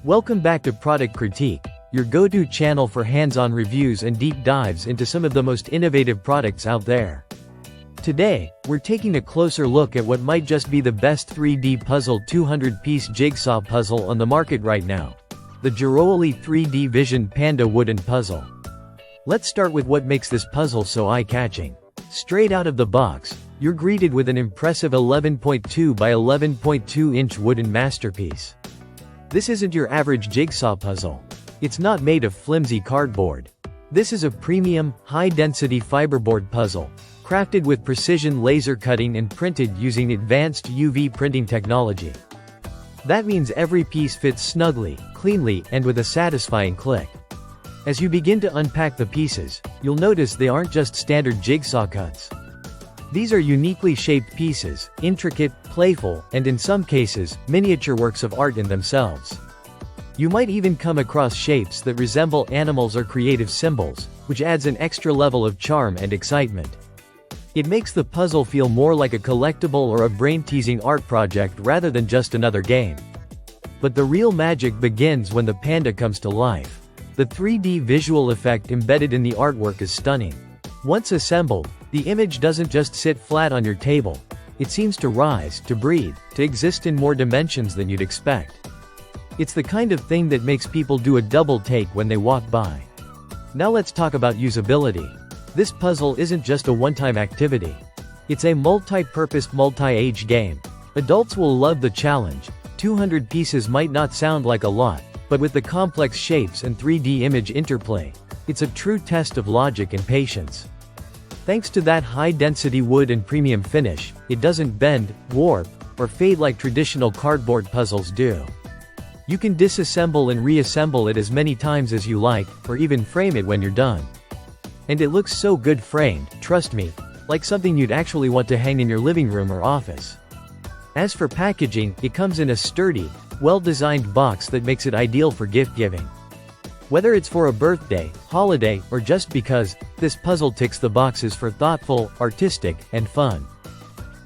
Welcome back to Product Critique, your go-to channel for hands-on reviews and deep dives into some of the most innovative products out there. Today, we're taking a closer look at what might just be the best 3D puzzle 200-piece jigsaw puzzle on the market right now. The jiroinlly 3D Vision Panda Wooden Puzzle. Let's start with what makes this puzzle so eye-catching. Straight out of the box, you're greeted with an impressive 11.2 by 11.2 inch wooden masterpiece. This isn't your average jigsaw puzzle. It's not made of flimsy cardboard. This is a premium, high-density fiberboard puzzle, crafted with precision laser cutting and printed using advanced UV printing technology. That means every piece fits snugly, cleanly, and with a satisfying click. As you begin to unpack the pieces, you'll notice they aren't just standard jigsaw cuts. These are uniquely shaped pieces, intricate, playful, and in some cases, miniature works of art in themselves. You might even come across shapes that resemble animals or creative symbols, which adds an extra level of charm and excitement. It makes the puzzle feel more like a collectible or a brain-teasing art project rather than just another game. But the real magic begins when the panda comes to life. The 3D visual effect embedded in the artwork is stunning. Once assembled, the image doesn't just sit flat on your table. It seems to rise, to breathe, to exist in more dimensions than you'd expect. It's the kind of thing that makes people do a double take when they walk by. Now let's talk about usability. This puzzle isn't just a one-time activity. It's a multi-purpose, multi-age game. Adults will love the challenge. 200 pieces might not sound like a lot, but with the complex shapes and 3D image interplay, it's a true test of logic and patience. Thanks to that high-density wood and premium finish, it doesn't bend, warp, or fade like traditional cardboard puzzles do. You can disassemble and reassemble it as many times as you like, or even frame it when you're done. And it looks so good framed, trust me, like something you'd actually want to hang in your living room or office. As for packaging, it comes in a sturdy, well-designed box that makes it ideal for gift-giving. Whether it's for a birthday, holiday, or just because, this puzzle ticks the boxes for thoughtful, artistic, and fun.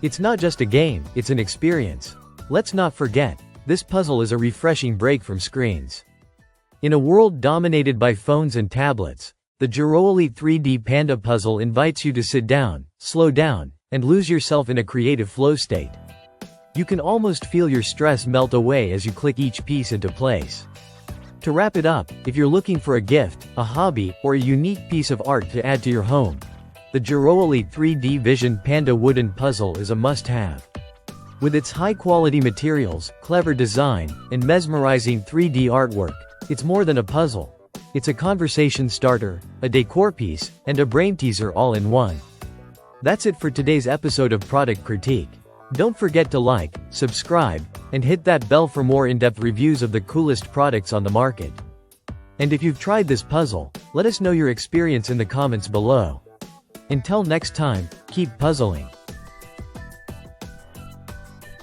It's not just a game, it's an experience. Let's not forget, this puzzle is a refreshing break from screens. In a world dominated by phones and tablets, the jiroinlly 3D Panda puzzle invites you to sit down, slow down, and lose yourself in a creative flow state. You can almost feel your stress melt away as you click each piece into place. To wrap it up, if you're looking for a gift, a hobby, or a unique piece of art to add to your home, the jiroinlly 3D Vision Panda Wooden Puzzle is a must-have. With its high-quality materials, clever design, and mesmerizing 3D artwork, it's more than a puzzle. It's a conversation starter, a decor piece, and a brain teaser all in one. That's it for today's episode of Product Critique. Don't forget to like, subscribe, and hit that bell for more in-depth reviews of the coolest products on the market. And if you've tried this puzzle, let us know your experience in the comments below. Until next time, keep puzzling.